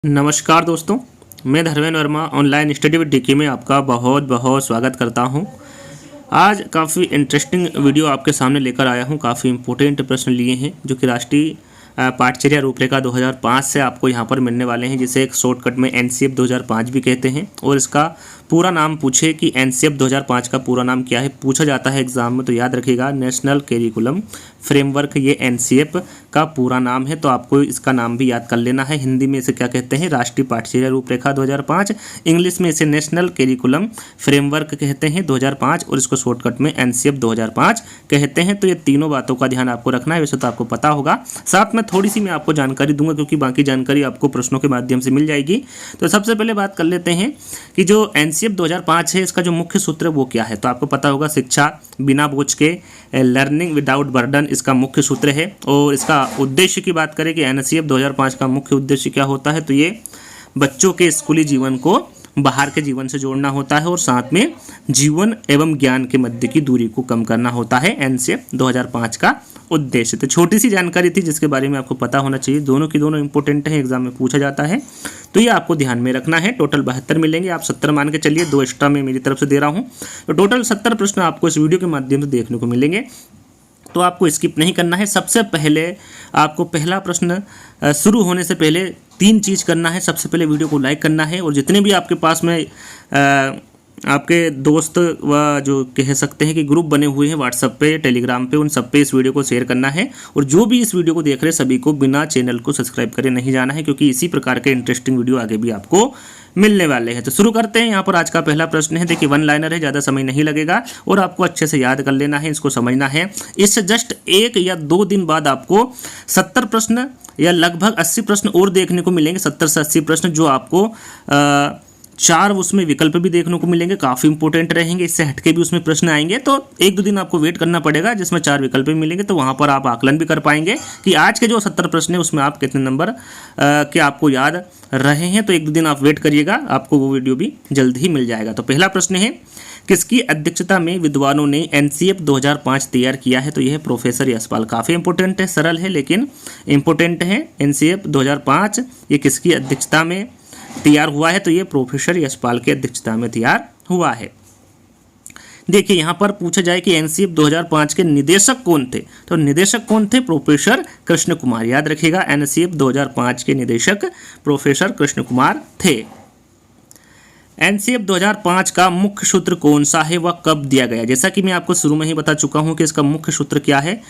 नमस्कार दोस्तों, मैं Dharmendra Verma online study with DK में आपका बहुत बहुत स्वागत करता हूं। आज काफ़ी इंटरेस्टिंग वीडियो आपके सामने लेकर आया हूं। काफ़ी इंपॉर्टेंट प्रश्न लिए हैं जो कि राष्ट्रीय पाठचर्या रूपरेखा 2005 से आपको यहां पर मिलने वाले हैं, जिसे एक शॉर्टकट में एनसीएफ 2005 भी कहते हैं। और इसका पूरा नाम पूछे कि एनसीएफ 2005 का पूरा नाम क्या है, पूछा जाता है एग्जाम में, तो याद रखिएगा नेशनल करिकुलम फ्रेमवर्क, ये एनसीएफ का पूरा नाम है। तो आपको इसका नाम भी याद कर लेना है। हिंदी में इसे क्या कहते हैं, राष्ट्रीय पाठचर्या रूपरेखा 2005। इंग्लिश में इसे नेशनल करिकुलम फ्रेमवर्क कहते हैं 2005, और इसको शॉर्टकट में एनसीएफ 2005 कहते हैं। तो ये तीनों बातों का ध्यान आपको रखना है। वैसे तो आपको पता होगा, साथ में थोड़ी सी मैं आपको जानकारी दूंगा क्योंकि बाकी जानकारी आपको प्रश्नों के माध्यम से मिल जाएगी। तो सबसे पहले बात कर लेते हैं कि जो एनसीएफ 2005 है, इसका जो मुख्य सूत्र है वो क्या है। तो आपको पता होगा, शिक्षा बिना बोझ के, लर्निंग विदाउट बर्डन, इसका मुख्य सूत्र है। और इसका उद्देश्य की बात करें कि एनसीएफ 2005 का मुख्य उद्देश्य क्या होता है, तो ये बच्चों के स्कूली जीवन को बाहर के जीवन से जोड़ना होता है और साथ में जीवन एवं ज्ञान के मध्य की दूरी को कम करना होता है एनसीएफ 2005 का उद्देश्य। तो छोटी सी जानकारी थी जिसके बारे में आपको पता होना चाहिए। दोनों की दोनों इंपॉर्टेंट है, एग्जाम में पूछा जाता है, तो ये आपको ध्यान में रखना है। टोटल 72 मिलेंगे, आप 70 मान के चलिए, 2 एक्स्ट्रा में मेरी तरफ से दे रहा हूँ। तो टोटल 70 प्रश्न आपको इस वीडियो के माध्यम से देखने को मिलेंगे, तो आपको स्किप नहीं करना है। सबसे पहले आपको पहला प्रश्न शुरू होने से पहले 3 चीज़ करना है। सबसे पहले वीडियो को लाइक करना है, और जितने भी आपके पास में आपके दोस्त व जो कह सकते हैं कि ग्रुप बने हुए हैं व्हाट्सएप पे, टेलीग्राम पे, उन सब पे इस वीडियो को शेयर करना है। और जो भी इस वीडियो को देख रहे सभी को बिना चैनल को सब्सक्राइब करे नहीं जाना है, क्योंकि इसी प्रकार के इंटरेस्टिंग वीडियो आगे भी आपको मिलने वाले हैं। तो शुरू करते हैं। यहाँ पर आज का पहला प्रश्न है, देखिए 1 लाइनर है, ज़्यादा समय नहीं लगेगा और आपको अच्छे से याद कर लेना है, इसको समझना है। इससे जस्ट 1 या 2 दिन बाद आपको 70 प्रश्न या लगभग 80 प्रश्न और देखने को मिलेंगे। 70 से 80 प्रश्न जो आपको 4 उसमें विकल्प भी देखने को मिलेंगे, काफ़ी इंपॉर्टेंट रहेंगे। इससे हटके भी उसमें प्रश्न आएंगे, तो 1-2 दिन आपको वेट करना पड़ेगा जिसमें 4 विकल्प भी मिलेंगे। तो वहाँ पर आप आकलन भी कर पाएंगे कि आज के जो 70 प्रश्न है उसमें आप कितने नंबर के आपको याद रहे हैं। तो 1-2 दिन आप वेट करिएगा, आपको वो वीडियो भी जल्द ही मिल जाएगा। तो पहला प्रश्न है, किसकी अध्यक्षता में विद्वानों ने एनसीएफ 2005 तैयार किया है। तो यह प्रोफेसर यशपाल। काफ़ी इंपॉर्टेंट है, सरल है लेकिन इंपॉर्टेंट है। एनसीएफ 2005 ये किसकी अध्यक्षता में तैयार हुआ है, तो ये प्रोफेसर यशपाल की अध्यक्षता में तैयार हुआ है। देखिए यहाँ पर पूछा जाए कि एनसीएफ 2005 के निदेशक कौन थे, तो निदेशक कौन थे, प्रोफेसर कृष्ण कुमार। याद रखिएगा, एनसीएफ 2005 के निदेशक प्रोफेसर कृष्ण कुमार थे। एनसीएफ 2005 का मुख्य सूत्र कौन सा है, वह कब दिया गया। जैसा कि मैं आपको शुरू में ही बता चुका हूं कि इसका मुख्य सूत्र क्या है,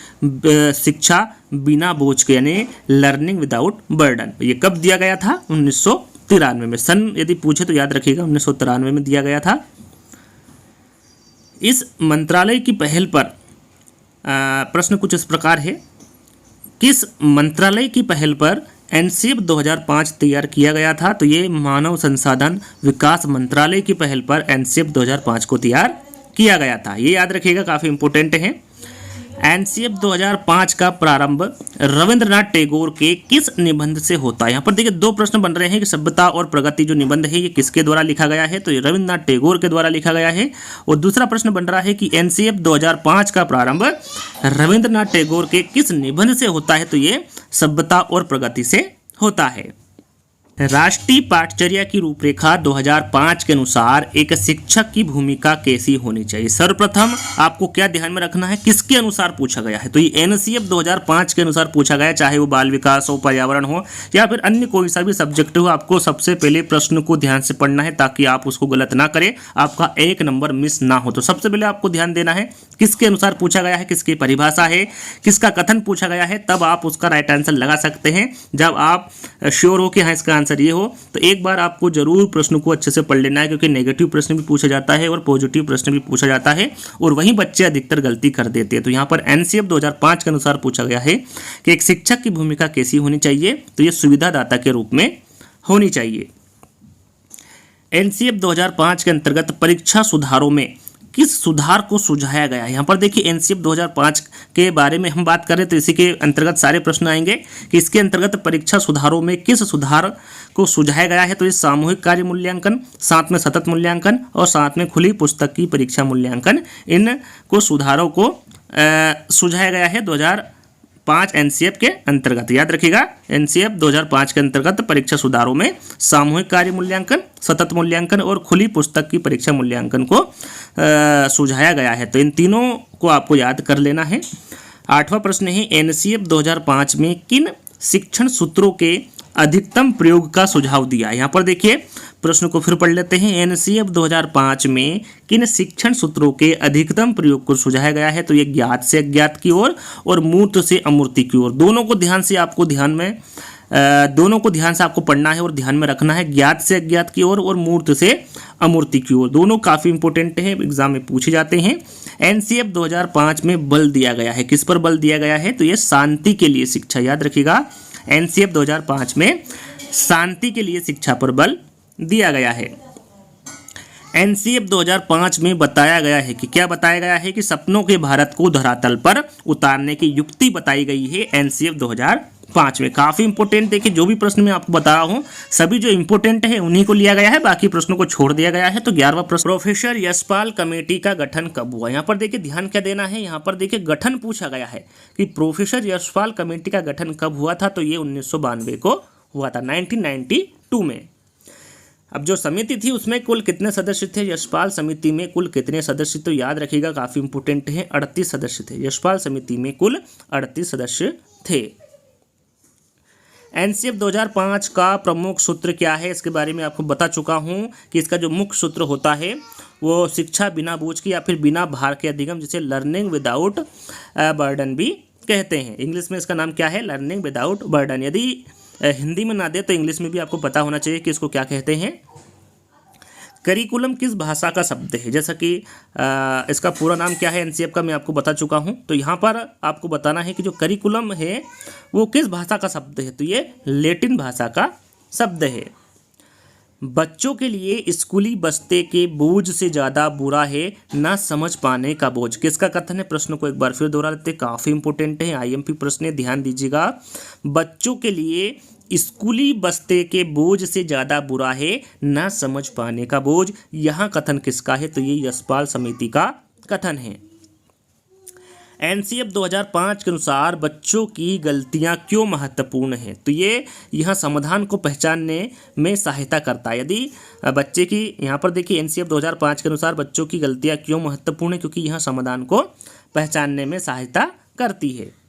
शिक्षा बिना बोझ के, यानी लर्निंग विदाउट बर्डन। ये कब दिया गया था, 1993 में। सन यदि पूछे तो याद रखिएगा 1993 में दिया गया था। इस मंत्रालय की पहल पर प्रश्न कुछ इस प्रकार है, किस मंत्रालय की पहल पर एनसीएफ 2005 तैयार किया गया था। तो ये मानव संसाधन विकास मंत्रालय की पहल पर एनसीएफ 2005 को तैयार किया गया था। ये याद रखिएगा, काफ़ी इंपॉर्टेंट है। एनसीएफ 2005 का प्रारंभ रविंद्रनाथ टैगोर के किस निबंध से होता है। यहाँ पर देखिए 2 प्रश्न बन रहे हैं कि सभ्यता और प्रगति जो निबंध है ये किसके द्वारा लिखा गया है, तो ये रविंद्रनाथ टैगोर के द्वारा लिखा गया है। और दूसरा प्रश्न बन रहा है कि एनसीएफ 2005 का प्रारंभ रविंद्रनाथ टैगोर के किस निबंध से होता है, तो ये सभ्यता और प्रगति से होता है। राष्ट्रीय पाठचर्या की रूपरेखा 2005 के अनुसार एक शिक्षक की भूमिका कैसी होनी चाहिए। सर्वप्रथम आपको क्या ध्यान में रखना है, किसके अनुसार पूछा गया है, तो ये एनसीएफ 2005 के अनुसार पूछा गया, चाहे वो बाल विकास हो, पर्यावरण हो या फिर अन्य कोई सा भी सब्जेक्ट हो। आपको सबसे पहले प्रश्न को ध्यान से पढ़ना है ताकि आप उसको गलत ना करें, आपका 1 नंबर मिस ना हो। तो सबसे पहले आपको ध्यान देना है किसके अनुसार पूछा गया है, किसकी परिभाषा है, किसका कथन पूछा गया है, तब आप उसका राइट आंसर लगा सकते हैं। जब आप श्योर हो कि हाँ इसका आंसर ये हो, तो एक बार आपको जरूर प्रश्न को अच्छे से पढ़ लेना है, क्योंकि नेगेटिव प्रश्न भी पूछा जाता है और पॉजिटिव प्रश्न भी पूछा जाता है, और वहीं बच्चे अधिकतर गलती कर देते हैं। तो यहाँ पर एनसीएफ 2005 के अनुसार पूछा गया है कि एक शिक्षक की भूमिका कैसी होनी चाहिए, तो ये सुविधादाता के रूप में होनी चाहिए। एनसीएफ 2005 के अंतर्गत परीक्षा सुधारों में किस सुधार को सुझाया गया है। यहाँ पर देखिए एनसीएफ 2005 के बारे में हम बात करें तो इसी के अंतर्गत सारे प्रश्न आएंगे कि इसके अंतर्गत परीक्षा सुधारों में किस सुधार को सुझाया गया है। तो ये सामूहिक कार्य मूल्यांकन, साथ में सतत मूल्यांकन और साथ में खुली पुस्तक की परीक्षा मूल्यांकन, इन को सुधारों को सुझाया गया है 2005 एनसीएफ के अंतर्गत, याद रखिएगा एनसीएफ 2005 के अंतर्गत परीक्षा सुधारों में सामूहिक कार्य मूल्यांकन, सतत मूल्यांकन और खुली पुस्तक की परीक्षा मूल्यांकन को सुझाया गया है। तो इन तीनों को आपको याद कर लेना है। 8वां प्रश्न है एनसीएफ 2005 में किन शिक्षण सूत्रों के अधिकतम प्रयोग का सुझाव दिया है। यहाँ पर देखिए प्रश्न को फिर पढ़ लेते हैं। एनसीएफ 2005 में किन शिक्षण सूत्रों के अधिकतम प्रयोग को सुझाया गया है। तो ये ज्ञात से अज्ञात की ओर और मूर्त से अमूर्त की ओर, दोनों को ध्यान से आपको पढ़ना है और ध्यान में रखना है। ज्ञात से अज्ञात की ओर और मूर्त से अमूर्त की ओर, दोनों काफ़ी इंपॉर्टेंट है, एग्जाम में पूछे जाते हैं। एनसीएफ 2005 में बल दिया गया है, किस पर बल दिया गया है। तो ये शांति के लिए शिक्षा, याद रखिएगा एनसीएफ 2005 में शांति के लिए शिक्षा पर बल दिया गया है। एनसीएफ 2005 में बताया गया है कि क्या बताया गया है कि सपनों के भारत को धरातल पर उतारने की युक्ति बताई गई है एनसीएफ 2005 में। काफ़ी इंपॉर्टेंट, देखिए जो भी प्रश्न मैं आपको बता रहा हूँ सभी जो इंपॉर्टेंट है उन्हीं को लिया गया है, बाकी प्रश्नों को छोड़ दिया गया है। तो 11वां प्रश्न, प्रोफेसर यशपाल कमेटी का गठन कब हुआ। यहाँ पर देखिए ध्यान क्या देना है, यहाँ पर देखिए गठन पूछा गया है कि प्रोफेसर यशपाल कमेटी का गठन कब हुआ था। तो ये 1992 को हुआ था, 1992 में। अब जो समिति थी उसमें कुल कितने सदस्य थे, यशपाल समिति में कुल कितने सदस्य, तो याद रखिएगा काफ़ी इंपॉर्टेंट है, 38 सदस्य थे। यशपाल समिति में कुल 38 सदस्य थे। एनसीएफ 2005 का प्रमुख सूत्र क्या है, इसके बारे में आपको बता चुका हूं कि इसका जो मुख्य सूत्र होता है वो शिक्षा बिना बोझ की या फिर बिना भार के अधिगम, जिसे लर्निंग विदाउट बर्डन भी कहते हैं। इंग्लिश में इसका नाम क्या है, लर्निंग विदाउट बर्डन। यदि हिंदी में ना दे तो इंग्लिश में भी आपको पता होना चाहिए कि इसको क्या कहते हैं। करिकुलम किस भाषा का शब्द है, जैसा कि इसका पूरा नाम क्या है एनसीएफ का मैं आपको बता चुका हूं। तो यहाँ पर आपको बताना है कि जो करिकुलम है वो किस भाषा का शब्द है। तो ये लैटिन भाषा का शब्द है। बच्चों के लिए स्कूली बस्ते के बोझ से ज़्यादा बुरा है ना समझ पाने का बोझ, किसका कथन है। प्रश्न को एक बार फिर दोहरा लेते हैं, काफ़ी इंपॉर्टेंट है, आईएमपी प्रश्न है, ध्यान दीजिएगा। बच्चों के लिए स्कूली बस्ते के बोझ से ज़्यादा बुरा है ना समझ पाने का बोझ, यहाँ कथन किसका है। तो ये यशपाल समिति का कथन है। एनसीएफ 2005 के अनुसार बच्चों की गलतियां क्यों महत्वपूर्ण हैं। तो ये यहाँ समाधान को पहचानने में सहायता करता है। यदि बच्चे की, यहाँ पर देखिए एनसीएफ 2005 के अनुसार बच्चों की गलतियां क्यों महत्वपूर्ण है, क्योंकि यहाँ समाधान को पहचानने में सहायता करती है।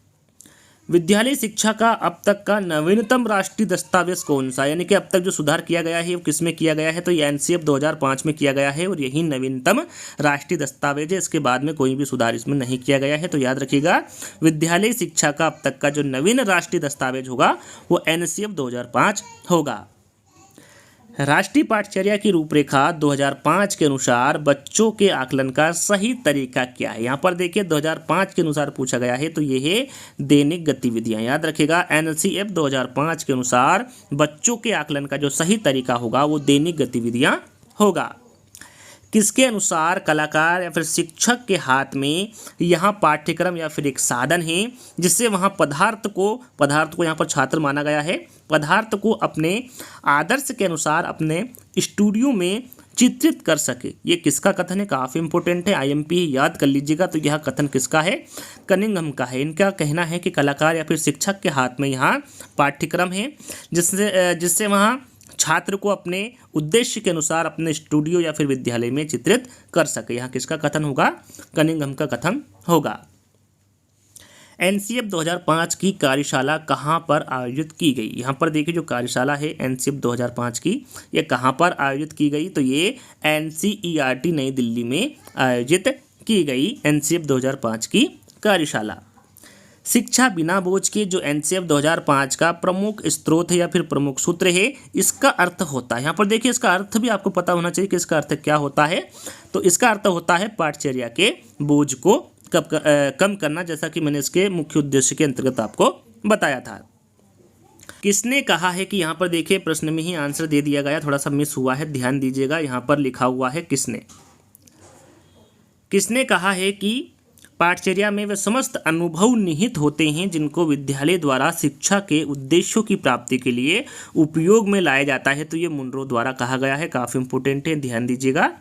विद्यालय शिक्षा का अब तक का नवीनतम राष्ट्रीय दस्तावेज कौन सा, यानी कि अब तक जो सुधार किया गया है वो किस में किया गया है। तो ये एनसीएफ 2005 में किया गया है और यही नवीनतम राष्ट्रीय दस्तावेज है, इसके बाद में कोई भी सुधार इसमें नहीं किया गया है। तो याद रखिएगा विद्यालय शिक्षा का अब तक का जो नवीन राष्ट्रीय दस्तावेज होगा वो एनसीएफ 2005 होगा। राष्ट्रीय पाठचर्या की रूपरेखा 2005 के अनुसार बच्चों के आकलन का सही तरीका क्या है। यहाँ पर देखिए 2005 के अनुसार पूछा गया है, तो ये है दैनिक गतिविधियाँ। याद रखिएगा एनसीएफ 2005 के अनुसार बच्चों के आकलन का जो सही तरीका होगा वो दैनिक गतिविधियाँ होगा। किसके अनुसार कलाकार या फिर शिक्षक के हाथ में यहाँ पाठ्यक्रम या फिर एक साधन है जिससे वहाँ पदार्थ को यहाँ पर छात्र माना गया है, पदार्थ को अपने आदर्श के अनुसार अपने स्टूडियो में चित्रित कर सके। ये किसका कथन है, काफ़ी इंपॉर्टेंट है, आईएमपी याद कर लीजिएगा। तो यह कथन किसका है, कनिंघम का है। इनका कहना है कि कलाकार या फिर शिक्षक के हाथ में यहाँ पाठ्यक्रम है जिससे वहाँ छात्र को अपने उद्देश्य के अनुसार अपने स्टूडियो या फिर विद्यालय में चित्रित कर सके। यहाँ किसका कथन होगा, कनिंघम का कथन होगा। एनसीएफ 2005 की कार्यशाला कहाँ पर आयोजित की गई। यहाँ पर देखिए जो कार्यशाला है एनसीएफ 2005 की, ये कहाँ पर आयोजित की गई। तो ये एनसीईआरटी नई दिल्ली में आयोजित की गई एनसीएफ 2005 की कार्यशाला। शिक्षा बिना बोझ के जो एनसीएफ 2005 का प्रमुख स्रोत है या फिर प्रमुख सूत्र है, इसका अर्थ होता है, यहाँ पर देखिए इसका अर्थ भी आपको पता होना चाहिए कि इसका अर्थ क्या होता है। तो इसका अर्थ होता है पाठचर्या के बोझ को कम करना, जैसा कि मैंने इसके मुख्य उद्देश्य के अंतर्गत आपको बताया था। किसने कहा है कि, यहाँ पर देखिए प्रश्न में ही आंसर दे दिया गया, थोड़ा सा मिस हुआ है, ध्यान दीजिएगा। यहाँ पर लिखा हुआ है किसने कहा है कि पाठचर्या में वे समस्त अनुभव निहित होते हैं जिनको विद्यालय द्वारा शिक्षा के उद्देश्यों की प्राप्ति के लिए उपयोग में लाया जाता है। तो ये मुनरो द्वारा कहा गया है, काफ़ी इंपॉर्टेंट है, ध्यान दीजिएगा।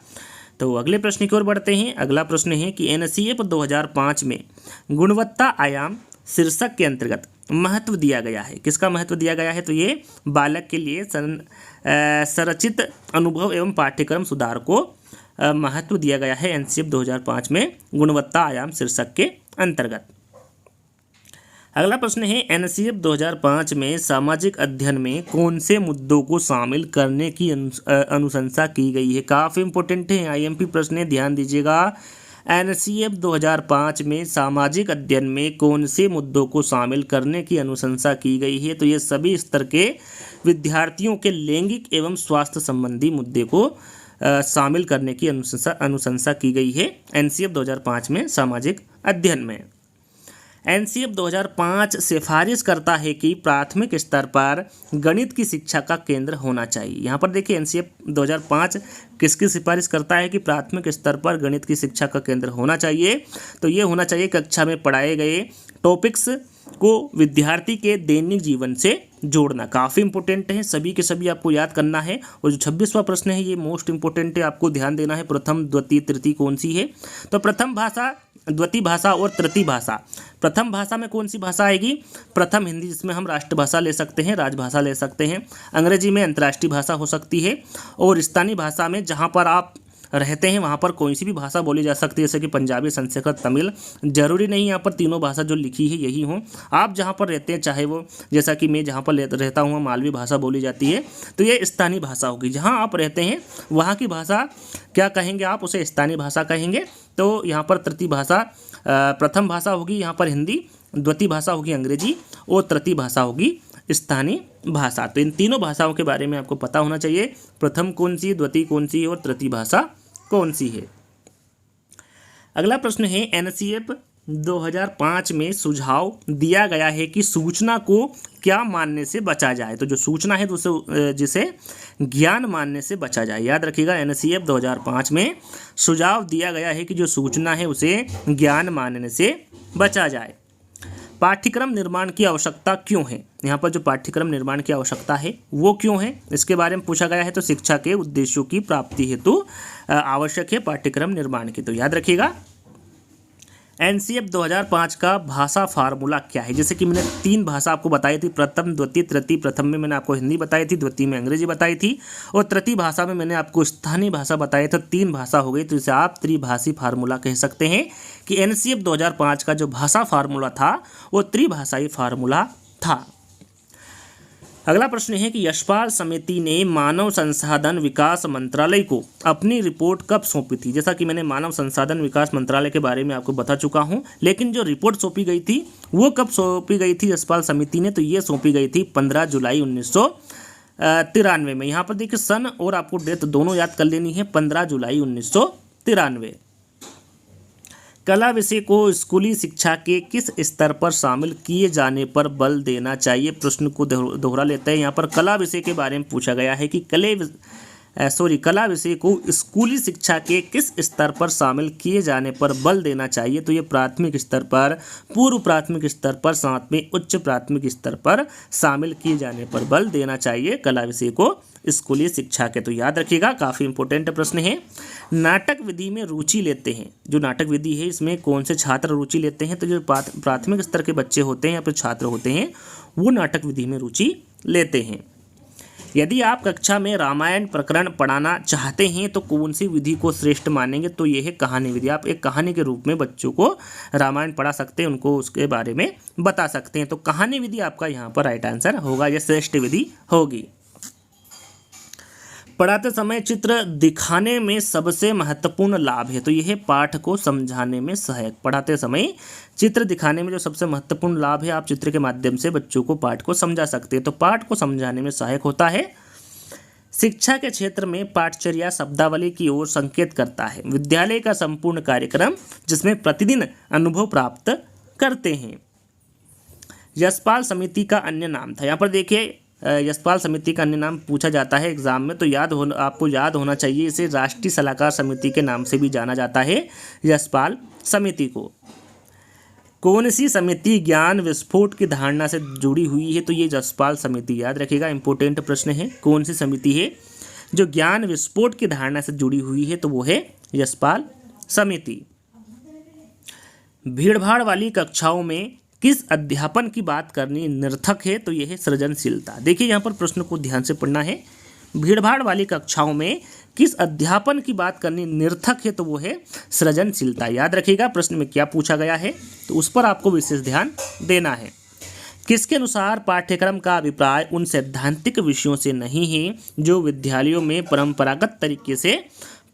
तो अगले प्रश्न की ओर बढ़ते हैं। अगला प्रश्न है कि एनसीएफ 2005 में गुणवत्ता आयाम शीर्षक के अंतर्गत महत्व दिया गया है। किसका महत्व दिया गया है? तो ये बालक के लिए संरचित अनुभव एवं पाठ्यक्रम सुधार को महत्व दिया गया है एनसीएफ 2005 में गुणवत्ता आयाम शीर्षक के अंतर्गत। अगला प्रश्न है, एनसीएफ 2005 में सामाजिक अध्ययन में कौन से मुद्दों को शामिल करने की अनुशंसा की गई है? काफ़ी इंपॉर्टेंट है, आईएमपी प्रश्न है, ध्यान दीजिएगा। एनसीएफ 2005 में सामाजिक अध्ययन में कौन से मुद्दों को शामिल करने की अनुशंसा की गई है? तो ये सभी स्तर के विद्यार्थियों के लैंगिक एवं स्वास्थ्य संबंधी मुद्दे को शामिल करने की अनुशंसा की गई है एनसीएफ 2005 में सामाजिक अध्ययन में। एनसीएफ 2005 सिफारिश करता है कि प्राथमिक स्तर पर गणित की शिक्षा का केंद्र होना चाहिए। यहाँ पर देखिए एनसीएफ 2005 किसकी सिफारिश करता है कि प्राथमिक स्तर पर गणित की शिक्षा का केंद्र होना चाहिए? तो ये होना चाहिए कक्षा में पढ़ाए गए टॉपिक्स को विद्यार्थी के दैनिक जीवन से जोड़ना। काफ़ी इंपॉर्टेंट है, सभी के सभी आपको याद करना है। और जो 26वां प्रश्न है ये मोस्ट इंपॉर्टेंट है, आपको ध्यान देना है। प्रथम द्वितीय तृतीय कौन सी है? तो प्रथम भाषा, द्वितीय भाषा और तृतीय भाषा। प्रथम भाषा में कौन सी भाषा आएगी? प्रथम हिंदी, जिसमें हम राष्ट्रभाषा ले सकते हैं, राजभाषा ले सकते हैं। अंग्रेजी में अंतर्राष्ट्रीय भाषा हो सकती है। और स्थानीय भाषा में जहाँ पर आप रहते हैं वहाँ पर कोई सी भी भाषा बोली जा सकती है, जैसे कि पंजाबी, संस्कृत, तमिल। जरूरी नहीं यहाँ पर तीनों भाषा जो लिखी है यही हो। आप जहाँ पर रहते हैं, चाहे वो जैसा कि मैं जहाँ पर रहता हूँ मालवी भाषा बोली जाती है, तो ये स्थानीय भाषा होगी। जहाँ आप रहते हैं वहाँ की भाषा क्या कहेंगे आप? उसे स्थानीय भाषा कहेंगे। तो यहाँ पर तृतीय भाषा, प्रथम भाषा होगी यहाँ पर हिंदी, द्वितीय भाषा होगी अंग्रेजी और तृतीय भाषा होगी स्थानीय भाषा। तो इन तीनों भाषाओं के बारे में आपको पता होना चाहिए। प्रथम कौन सी, द्वितीय कौन सी और तृतीय भाषा कौन सी है? अगला प्रश्न है, एनसीएफ 2005 में सुझाव दिया गया है कि सूचना को क्या मानने से बचा जाए? तो जो सूचना है तो जिसे ज्ञान मानने से बचा जाए। याद रखिएगा, एनसीएफ 2005 में सुझाव दिया गया है कि जो सूचना है उसे ज्ञान मानने से बचा जाए। पाठ्यक्रम निर्माण की आवश्यकता क्यों है? यहाँ पर जो पाठ्यक्रम निर्माण की आवश्यकता है वो क्यों है, इसके बारे में पूछा गया है। तो शिक्षा के उद्देश्यों की प्राप्ति हेतु आवश्यक है पाठ्यक्रम निर्माण की। तो याद रखिएगा, एनसीएफ 2005 का भाषा फार्मूला क्या है? जैसे कि मैंने 3 भाषा आपको बताई थी, प्रथम, द्वितीय, तृतीय। प्रथम में मैंने आपको हिंदी बताई थी, द्वितीय में अंग्रेजी बताई थी और तृतीय भाषा में मैंने आपको स्थानीय भाषा बताई। तो 3 भाषा हो गई, तो इसे आप त्रिभाषी फार्मूला कह सकते हैं कि एनसीएफ 2005 का जो भाषा फार्मूला था वो त्रिभाषाई फार्मूला था। अगला प्रश्न है कि यशपाल समिति ने मानव संसाधन विकास मंत्रालय को अपनी रिपोर्ट कब सौंपी थी? जैसा कि मैंने मानव संसाधन विकास मंत्रालय के बारे में आपको बता चुका हूं, लेकिन जो रिपोर्ट सौंपी गई थी वो कब सौंपी गई थी यशपाल समिति ने? तो ये सौंपी गई थी 15 जुलाई 1993 में। यहाँ पर देखिए सन और आपको डेट दोनों याद कर लेनी है, 15 जुलाई 1993। कला विषय को स्कूली शिक्षा के किस स्तर पर शामिल किए जाने पर बल देना चाहिए? प्रश्न को दोहरा लेते हैं। यहाँ पर कला विषय के बारे में पूछा गया है कि कला विषय को स्कूली शिक्षा के किस स्तर पर शामिल किए जाने पर बल देना चाहिए? तो ये प्राथमिक स्तर पर, पूर्व प्राथमिक स्तर पर, साथ में उच्च प्राथमिक स्तर पर शामिल किए जाने पर बल देना चाहिए कला विषय को स्कूली शिक्षा के। तो याद रखिएगा, काफ़ी इंपॉर्टेंट प्रश्न है। नाटक विधि में रुचि लेते हैं, जो नाटक विधि है इसमें कौन से छात्र रुचि लेते हैं? तो जो प्राथमिक स्तर के बच्चे होते हैं या फिर छात्र होते हैं वो नाटक विधि में रुचि लेते हैं। यदि आप कक्षा में रामायण प्रकरण पढ़ाना चाहते हैं तो कौन सी विधि को श्रेष्ठ मानेंगे? तो ये है कहानी विधि। आप एक कहानी के रूप में बच्चों को रामायण पढ़ा सकते हैं, उनको उसके बारे में बता सकते हैं। तो कहानी विधि आपका यहाँ पर राइट आंसर होगा, यह श्रेष्ठ विधि होगी। पढ़ाते समय चित्र दिखाने में सबसे महत्वपूर्ण लाभ है? तो यह है पाठ को समझाने में सहायक। पढ़ाते समय चित्र दिखाने में जो सबसे महत्वपूर्ण लाभ है, आप चित्र के माध्यम से बच्चों को पाठ को समझा सकते हैं। तो पाठ को समझाने में सहायक होता है। शिक्षा के क्षेत्र में पाठचर्या शब्दावली की ओर संकेत करता है। विद्यालय का संपूर्ण कार्यक्रम जिसमें प्रतिदिन अनुभव प्राप्त करते हैं। यशपाल समिति का अन्य नाम था। यहाँ पर देखिए यशपाल समिति का अन्य नाम पूछा जाता है एग्जाम में, तो आपको याद होना चाहिए, इसे राष्ट्रीय सलाहकार समिति के नाम से भी जाना जाता है यशपाल समिति को। कौन सी समिति ज्ञान विस्फोट की धारणा से जुड़ी हुई है? तो ये यशपाल समिति, याद रखिएगा, इंपॉर्टेंट प्रश्न है। कौन सी समिति है जो ज्ञान विस्फोट की धारणा से जुड़ी हुई है? तो वो है यशपाल समिति। भीड़भाड़ वाली कक्षाओं में किस अध्यापन की बात करनी निरर्थक है? तो यह है सृजनशीलता। देखिए यहाँ पर प्रश्न को ध्यान से पढ़ना है। भीड़भाड़ वाली कक्षाओं में किस अध्यापन की बात करनी निरर्थक है? तो वो है सृजनशीलता। याद रखिएगा प्रश्न में क्या पूछा गया है, तो उस पर आपको विशेष ध्यान देना है। किसके अनुसार पाठ्यक्रम का अभिप्राय उन सैद्धांतिक विषयों से नहीं है जो विद्यालयों में परंपरागत तरीके से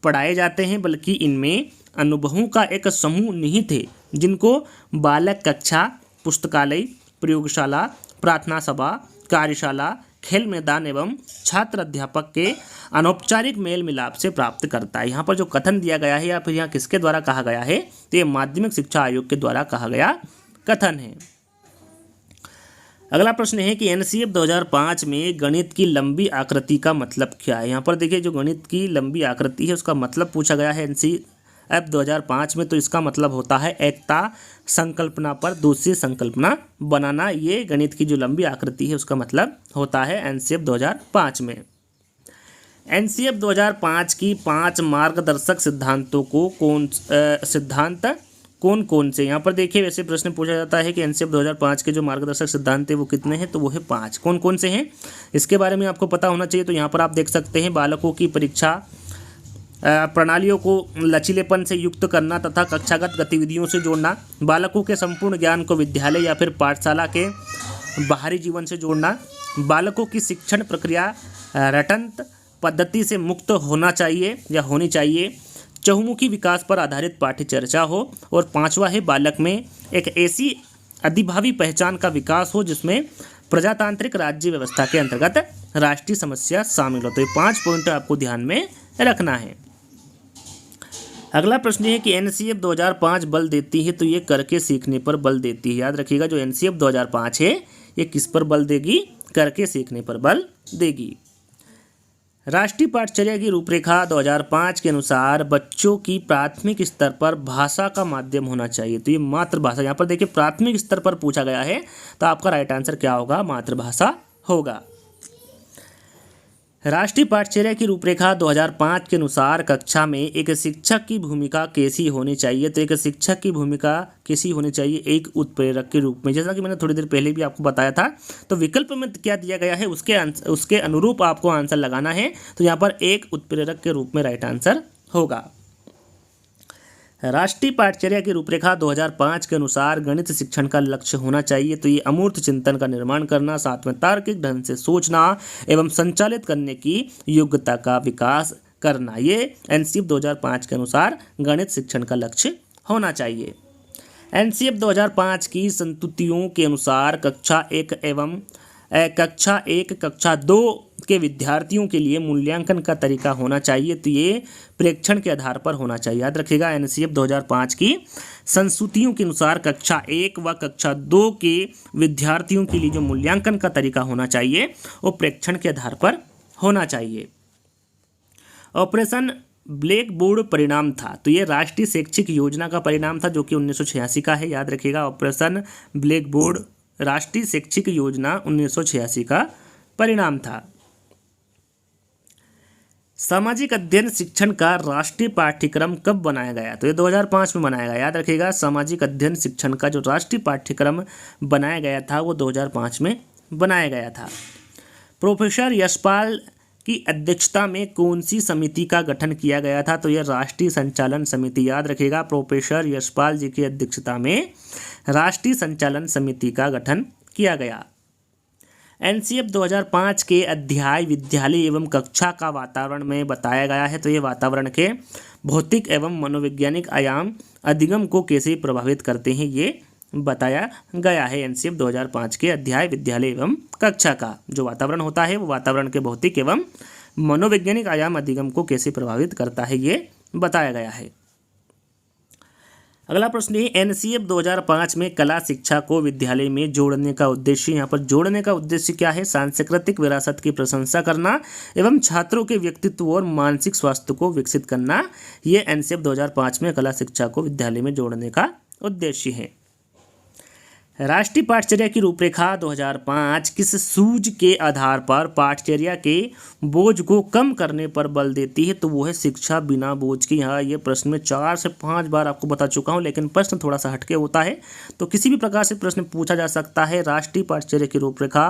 पढ़ाए जाते हैं, बल्कि इनमें अनुभवों का एक समूह निहित है जिनको बालक कक्षा, पुस्तकालय, प्रयोगशाला, प्रार्थना सभा, कार्यशाला, खेल मैदान एवं छात्र अध्यापक के अनौपचारिक मेल मिलाप से प्राप्त करता है। यहाँ पर जो कथन दिया गया है या फिर यहाँ किसके द्वारा कहा गया है, तो ये माध्यमिक शिक्षा आयोग के द्वारा कहा गया कथन है। अगला प्रश्न है कि एनसीएफ 2005 में गणित की लंबी आकृति का मतलब क्या है? यहाँ पर देखिए जो गणित की लंबी आकृति है उसका मतलब पूछा गया है एनसीएफ 2005 में। तो इसका मतलब होता है एकता संकल्पना पर दूसरी संकल्पना बनाना। ये गणित की जो लंबी आकृति है उसका मतलब होता है एनसीएफ 2005 में। एनसीएफ 2005 की 5 मार्गदर्शक सिद्धांतों को कौन कौन से? यहाँ पर देखिए वैसे प्रश्न पूछा जाता है कि एनसीएफ 2005 के जो मार्गदर्शक सिद्धांत है वो कितने हैं, तो वो है 5। कौन कौन से हैं इसके बारे में आपको पता होना चाहिए। तो यहाँ पर आप देख सकते हैं बालकों की परीक्षा प्रणालियों को लचीलेपन से युक्त करना तथा कक्षागत गतिविधियों से जोड़ना, बालकों के संपूर्ण ज्ञान को विद्यालय या फिर पाठशाला के बाहरी जीवन से जोड़ना, बालकों की शिक्षण प्रक्रिया रटंत पद्धति से मुक्त होना चाहिए या होनी चाहिए, चहुमुखी विकास पर आधारित पाठ्य चर्चा हो, और 5वां है बालक में एक ऐसी अधिभावी पहचान का विकास हो जिसमें प्रजातांत्रिक राज्य व्यवस्था के अंतर्गत राष्ट्रीय समस्या शामिल हो। तो ये 5 पॉइंट आपको ध्यान में रखना है। अगला प्रश्न है कि एनसीएफ 2005 बल देती है, तो ये करके सीखने पर बल देती है। याद रखिएगा जो एनसीएफ 2005 है ये किस पर बल देगी? करके सीखने पर बल देगी। राष्ट्रीय पाठचर्या की रूपरेखा 2005 के अनुसार बच्चों की प्राथमिक स्तर पर भाषा का माध्यम होना चाहिए। तो ये मातृभाषा, यहाँ पर देखिए प्राथमिक स्तर पर पूछा गया है, तो आपका राइट आंसर क्या होगा? मातृभाषा होगा। राष्ट्रीय पाठचर्या की रूपरेखा 2005 के अनुसार कक्षा में एक शिक्षक की भूमिका कैसी होनी चाहिए? तो एक शिक्षक की भूमिका कैसी होनी चाहिए? एक उत्प्रेरक के रूप में। जैसा कि मैंने थोड़ी देर पहले भी आपको बताया था, तो विकल्प में क्या दिया गया है उसके अनुरूप आपको आंसर लगाना है। तो यहाँ पर एक उत्प्रेरक के रूप में राइट आंसर होगा। राष्ट्रीय पाठचर्या की रूपरेखा 2005 के अनुसार गणित शिक्षण का लक्ष्य होना चाहिए। तो ये अमूर्त चिंतन का निर्माण करना, साथ में तार्किक ढंग से सोचना एवं संचालित करने की योग्यता का विकास करना, ये एनसीएफ 2005 के अनुसार गणित शिक्षण का लक्ष्य होना चाहिए। एनसीएफ 2005 की संस्तुतियों के अनुसार कक्षा 1 कक्षा 2 के विद्यार्थियों के लिए मूल्यांकन का तरीका होना चाहिए। तो ये प्रेक्षण के आधार पर होना चाहिए। याद रखिएगा एनसीएफ 2005 की संस्तुतियों के अनुसार कक्षा 1 व कक्षा 2 के विद्यार्थियों के लिए जो मूल्यांकन का तरीका होना चाहिए वो प्रेक्षण के आधार पर होना चाहिए। ऑपरेशन ब्लैक बोर्ड परिणाम था, तो ये राष्ट्रीय शैक्षिक योजना का परिणाम था जो कि 1986 का है। याद रखिएगा ऑपरेशन ब्लैक बोर्ड राष्ट्रीय शैक्षिक योजना 1986 का परिणाम था। सामाजिक अध्ययन शिक्षण का राष्ट्रीय पाठ्यक्रम कब बनाया गया? तो ये 2005 में बनाया गया। याद रखिएगा सामाजिक अध्ययन शिक्षण का जो राष्ट्रीय पाठ्यक्रम बनाया गया था वो 2005 में बनाया गया था। प्रोफेसर यशपाल की अध्यक्षता में कौन सी समिति का गठन किया गया था? तो यह राष्ट्रीय संचालन समिति। याद रखिएगा प्रोफेसर यशपाल जी की अध्यक्षता में राष्ट्रीय संचालन समिति का गठन किया गया। एनसीएफ 2005 के अध्याय विद्यालय एवं कक्षा का वातावरण में बताया गया है। तो ये वातावरण के भौतिक एवं मनोवैज्ञानिक आयाम अधिगम को कैसे प्रभावित करते हैं ये बताया गया है। एनसीएफ 2005 के अध्याय विद्यालय एवं कक्षा का जो वातावरण होता है वो वातावरण के भौतिक एवं मनोवैज्ञानिक आयाम अधिगम को कैसे प्रभावित करता है ये बताया गया है। अगला प्रश्न है एनसीएफ 2005 में कला शिक्षा को विद्यालय में जोड़ने का उद्देश्य। यहाँ पर जोड़ने का उद्देश्य क्या है? सांस्कृतिक विरासत की प्रशंसा करना एवं छात्रों के व्यक्तित्व और मानसिक स्वास्थ्य को विकसित करना, ये एनसीएफ 2005 में कला शिक्षा को विद्यालय में जोड़ने का उद्देश्य है। राष्ट्रीय पाठचर्या की रूपरेखा 2005 किस सूझ के आधार पर पाठचर्या के बोझ को कम करने पर बल देती है? तो वो है शिक्षा बिना बोझ की। यहाँ ये प्रश्न में 4 से 5 बार आपको बता चुका हूँ, लेकिन प्रश्न थोड़ा सा हटके होता है, तो किसी भी प्रकार से प्रश्न पूछा जा सकता है। राष्ट्रीय पाठचर्या की रूपरेखा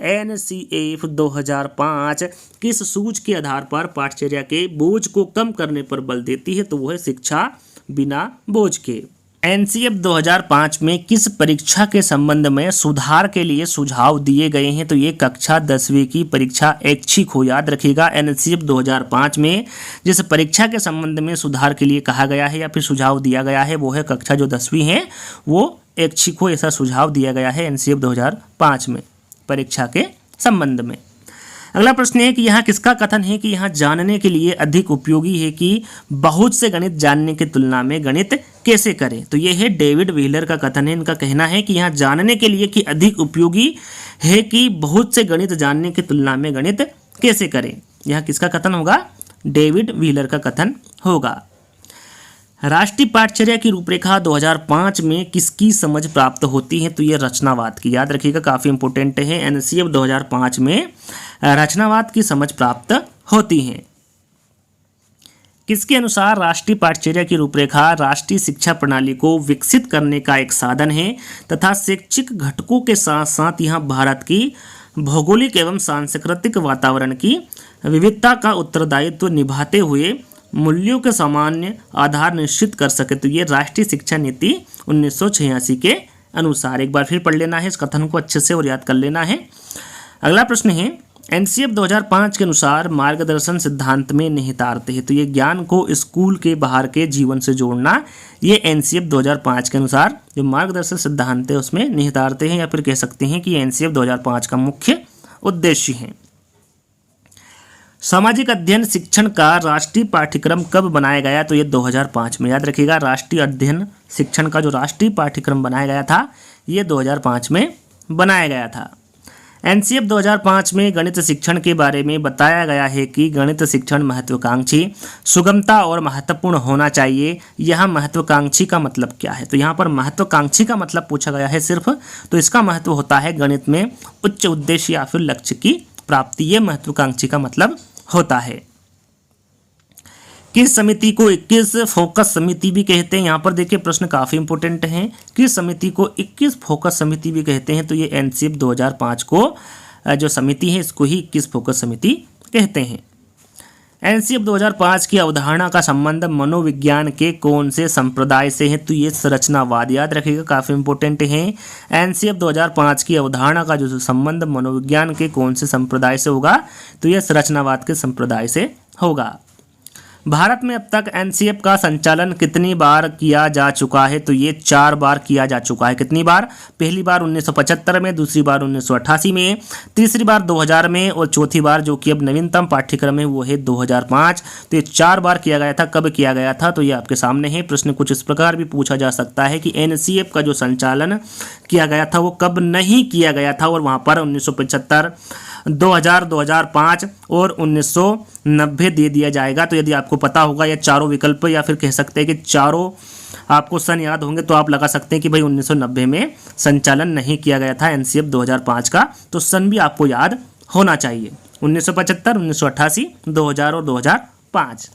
NCF 2005 किस सूझ के आधार पर पाठचर्या के बोझ को कम करने पर बल देती है? तो वो है शिक्षा बिना बोझ के। NCF 2005 में किस परीक्षा के संबंध में सुधार के लिए सुझाव दिए गए हैं? तो ये कक्षा 10वीं की परीक्षा ऐच्छिक हो, याद रखिएगा। NCF 2005 में जिस परीक्षा के संबंध में सुधार के लिए कहा गया है या फिर सुझाव दिया गया है वो है कक्षा जो 10वीं है वो ऐच्छिक हो, ऐसा सुझाव दिया गया है NCF 2005 में परीक्षा के संबंध में। अगला प्रश्न है कि यहाँ किसका कथन है कि यहाँ जानने के लिए अधिक उपयोगी है कि बहुत से गणित जानने की तुलना में गणित कैसे करें? तो ये है डेविड व्हीलर का कथन है। इनका कहना है कि यहाँ जानने के लिए कि अधिक उपयोगी है कि बहुत से गणित जानने की तुलना में गणित कैसे करें। यहाँ किसका कथन होगा? डेविड व्हीलर का कथन होगा। राष्ट्रीय पाठचर्या की रूपरेखा 2005 में किसकी समझ प्राप्त होती है? तो ये रचनावाद की, याद रखिएगा, काफ़ी इंपॉर्टेंट है। NCF 2005 में रचनावाद की समझ प्राप्त होती है। किसके अनुसार राष्ट्रीय पाठचर्या की रूपरेखा राष्ट्रीय शिक्षा प्रणाली को विकसित करने का एक साधन है तथा शैक्षिक घटकों के साथ साथ यहाँ भारत की भौगोलिक एवं सांस्कृतिक वातावरण की विविधता का उत्तरदायित्व निभाते हुए मूल्यों के सामान्य आधार निश्चित कर सके? तो ये राष्ट्रीय शिक्षा नीति 1986 के अनुसार। एक बार फिर पढ़ लेना है इस कथन को अच्छे से और याद कर लेना है। अगला प्रश्न है NCF 2005 के अनुसार मार्गदर्शन सिद्धांत में निहितार्थ है। तो ये ज्ञान को स्कूल के बाहर के जीवन से जोड़ना, ये NCF 2005 के अनुसार जो मार्गदर्शन सिद्धांत है उसमें निहितार्थ है, या फिर कह सकते हैं कि NCF 2005 का मुख्य उद्देश्य है। सामाजिक अध्ययन शिक्षण का राष्ट्रीय पाठ्यक्रम कब बनाया गया? तो ये 2005 में, याद रखिएगा। राष्ट्रीय अध्ययन शिक्षण का जो राष्ट्रीय पाठ्यक्रम बनाया गया था ये 2005 में बनाया गया था। NCF 2005 में गणित शिक्षण के बारे में बताया गया है कि गणित शिक्षण महत्वाकांक्षी, सुगमता और महत्वपूर्ण होना चाहिए। यहाँ महत्वाकांक्षी का मतलब क्या है? तो यहाँ पर महत्वाकांक्षी का मतलब पूछा गया है सिर्फ, तो इसका महत्व होता है गणित में उच्च उद्देश्य या फिर लक्ष्य की प्राप्ति, ये महत्वाकांक्षी का मतलब होता है। किस समिति को 21 फोकस समिति भी कहते हैं? यहाँ पर देखिए प्रश्न काफ़ी इंपॉर्टेंट है। किस समिति को 21 फोकस समिति भी कहते हैं? तो ये NCF 2005 को जो समिति है इसको ही 21 फोकस समिति कहते हैं। NCF 2005 की अवधारणा का संबंध मनोविज्ञान के कौन से संप्रदाय से है? तो ये संरचनावाद, याद रखिएगा, काफ़ी इंपॉर्टेंट है। NCF 2005 की अवधारणा का जो संबंध मनोविज्ञान के कौन से संप्रदाय से होगा? तो ये संरचनावाद के संप्रदाय से होगा। भारत में अब तक NCF का संचालन कितनी बार किया जा चुका है? तो ये 4 बार किया जा चुका है। कितनी बार? पहली बार 1975 में, दूसरी बार 1988 में, तीसरी बार 2000 में और चौथी बार जो कि अब नवीनतम पाठ्यक्रम है वो है 2005। तो ये 4 बार किया गया था। कब किया गया था? तो ये आपके सामने है। प्रश्न कुछ इस प्रकार भी पूछा जा सकता है कि NCF का जो संचालन किया गया था वो कब नहीं किया गया था, और वहाँ पर 1975, 2000, 2005 और 1990 दे दिया जाएगा। तो यदि आपको पता होगा ये चारों विकल्प या फिर कह सकते हैं कि चारों आपको सन याद होंगे तो आप लगा सकते हैं कि भाई 1990 में संचालन नहीं किया गया था NCF 2005 का। तो सन भी आपको याद होना चाहिए, 1975, 1988, 2000 और 2005।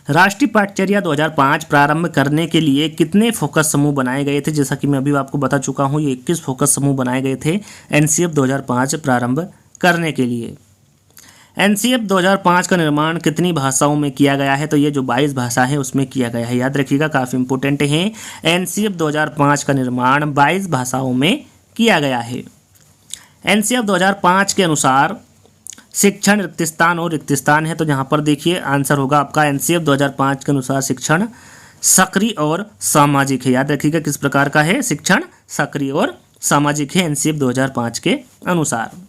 राष्ट्रीय पाठचर्या 2005 प्रारंभ करने के लिए कितने फोकस समूह बनाए गए थे? जैसा कि मैं अभी आपको बता चुका हूँ, ये 21 फोकस समूह बनाए गए थे NCF 2005 प्रारंभ करने के लिए। NCF 2005 का निर्माण कितनी भाषाओं में किया गया है? तो ये जो 22 भाषा है उसमें किया गया है, याद रखिएगा, काफ़ी इंपॉर्टेंट है। NCF 2005 का निर्माण 22 भाषाओं में किया गया है। NCF 2005 के अनुसार शिक्षण रिक्तस्थान और रिक्तस्थान है। तो यहाँ पर देखिए आंसर होगा आपका NCF 2005 के अनुसार शिक्षण सक्रिय और सामाजिक है। याद रखिएगा किस प्रकार का है? शिक्षण सक्रिय और सामाजिक है NCF 2005 के अनुसार।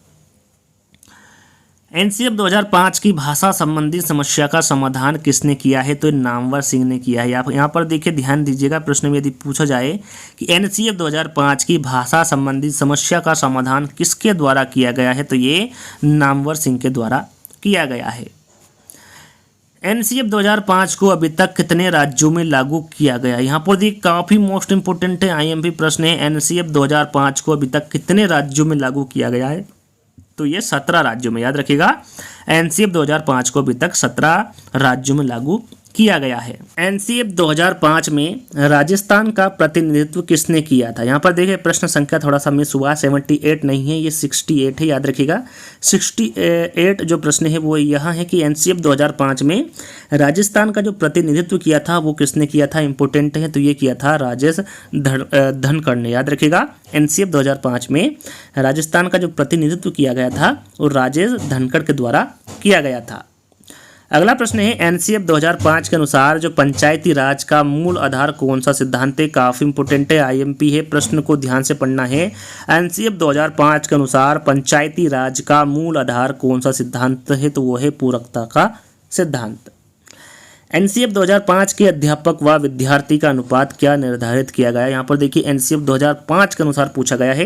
NCF 2005 की भाषा संबंधी समस्या का समाधान किसने किया है? तो नामवर सिंह ने किया है। यहाँ पर देखिए ध्यान दीजिएगा, प्रश्न में यदि पूछा जाए कि NCF 2005 की भाषा संबंधी समस्या का समाधान किसके द्वारा किया गया है? तो ये नामवर सिंह के द्वारा किया गया है। एनसीएफ 2005 को अभी तक कितने राज्यों में लागू किया गया? यहाँ पर देखिए काफ़ी मोस्ट इंपोर्टेंट है, आईएमपी प्रश्न है। एनसीएफ 2005 को अभी तक कितने राज्यों में लागू किया गया है? तो ये 17 राज्यों में, याद रखिएगा। एनसीएफ 2005 को अभी तक 17 राज्यों में लागू किया गया है। एनसीएफ 2005 में राजस्थान का प्रतिनिधित्व किसने किया था? यहाँ पर देखिए प्रश्न संख्या थोड़ा सा मिस हुआ, 78 नहीं है, ये 68 है, याद रखिएगा। 68 जो प्रश्न है वो यहाँ है कि एनसीएफ 2005 में राजस्थान का जो प्रतिनिधित्व किया था वो किसने किया था? इंपॉर्टेंट है, तो ये किया था राजेश धनखड़ ने, याद रखिएगा। एनसीएफ 2005 में राजस्थान का जो प्रतिनिधित्व किया गया था वो राजेश धनखड़ के द्वारा किया गया था। अगला प्रश्न है एनसीएफ 2005 के अनुसार जो पंचायती राज का मूल आधार कौन सा सिद्धांत है? काफ़ी इंपोर्टेंट है, आईएमपी है, प्रश्न को ध्यान से पढ़ना है। एनसीएफ 2005 के अनुसार पंचायती राज का मूल आधार कौन सा सिद्धांत है? तो वो है पूरकता का सिद्धांत। एनसीएफ 2005 के अध्यापक व विद्यार्थी का अनुपात क्या निर्धारित किया गया? यहाँ पर देखिए एनसीएफ 2005 के अनुसार पूछा गया है,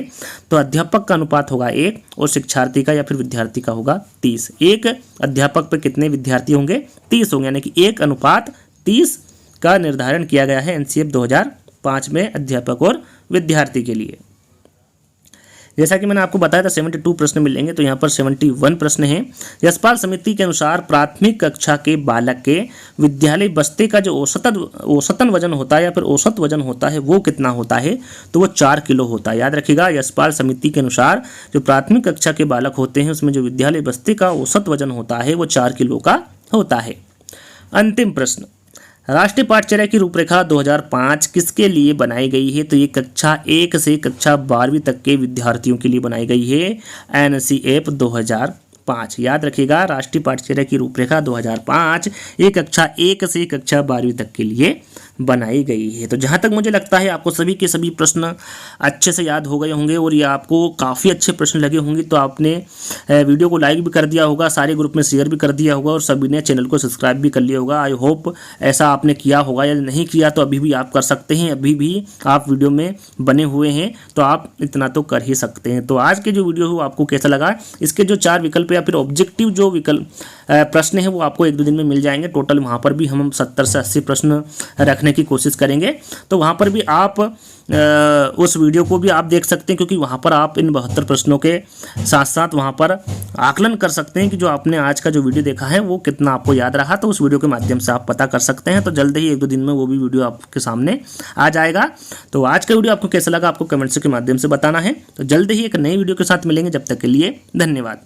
तो अध्यापक का अनुपात होगा 1 और शिक्षार्थी का या फिर विद्यार्थी का होगा 30। एक अध्यापक पर कितने विद्यार्थी होंगे? 30 होंगे, यानी कि 1:30 का निर्धारण किया गया है एनसीएफ 2005 में अध्यापक और विद्यार्थी के लिए। जैसा कि मैंने आपको बताया था 72 प्रश्न मिलेंगे, तो यहाँ पर 71 प्रश्न हैं। यशपाल समिति के अनुसार प्राथमिक कक्षा के बालक के विद्यालय बस्ते का जो औसतन वजन होता है या फिर औसत वजन होता है वो कितना होता है? तो वो 4 किलो होता है, याद रखिएगा। यशपाल समिति के अनुसार जो प्राथमिक कक्षा के बालक होते हैं उसमें जो विद्यालय बस्ते का औसत वजन होता है वो 4 किलो का होता है। अंतिम प्रश्न, राष्ट्रीय पाठचर्या की रूपरेखा 2005 किसके लिए बनाई गई है? तो ये कक्षा 1 से कक्षा 12वीं तक के विद्यार्थियों के लिए बनाई गई है, एनसीएफ 2005। याद रखिएगा, राष्ट्रीय पाठचर्या की रूपरेखा 2005 ये कक्षा 1 से कक्षा 12वीं तक के लिए बनाई गई है। तो जहाँ तक मुझे लगता है आपको सभी के सभी प्रश्न अच्छे से याद हो गए होंगे और ये आपको काफ़ी अच्छे प्रश्न लगे होंगे, तो आपने वीडियो को लाइक भी कर दिया होगा, सारे ग्रुप में शेयर भी कर दिया होगा और सभी ने चैनल को सब्सक्राइब भी कर लिया होगा। आई होप ऐसा आपने किया होगा, या नहीं किया तो अभी भी आप कर सकते हैं, अभी भी आप वीडियो में बने हुए हैं तो आप इतना तो कर ही सकते हैं। तो आज के जो वीडियो है आपको कैसा लगा? इसके जो 4 विकल्प या फिर ऑब्जेक्टिव जो विकल्प प्रश्न है वो आपको 1-2 दिन में मिल जाएंगे। टोटल वहाँ पर भी हम 70 से 80 प्रश्न रखने की कोशिश करेंगे, तो वहाँ पर भी आप उस वीडियो को भी आप देख सकते हैं, क्योंकि वहाँ पर आप इन 72 प्रश्नों के साथ साथ वहाँ पर आकलन कर सकते हैं कि जो आपने आज का जो वीडियो देखा है वो कितना आपको याद रहा। तो उस वीडियो के माध्यम से आप पता कर सकते हैं। तो जल्द ही 1-2 दिन में वो भी वीडियो आपके सामने आ जाएगा। तो आज का वीडियो आपको कैसा लगा आपको कमेंट्स के माध्यम से बताना है। तो जल्द ही एक नई वीडियो के साथ मिलेंगे, जब तक के लिए धन्यवाद।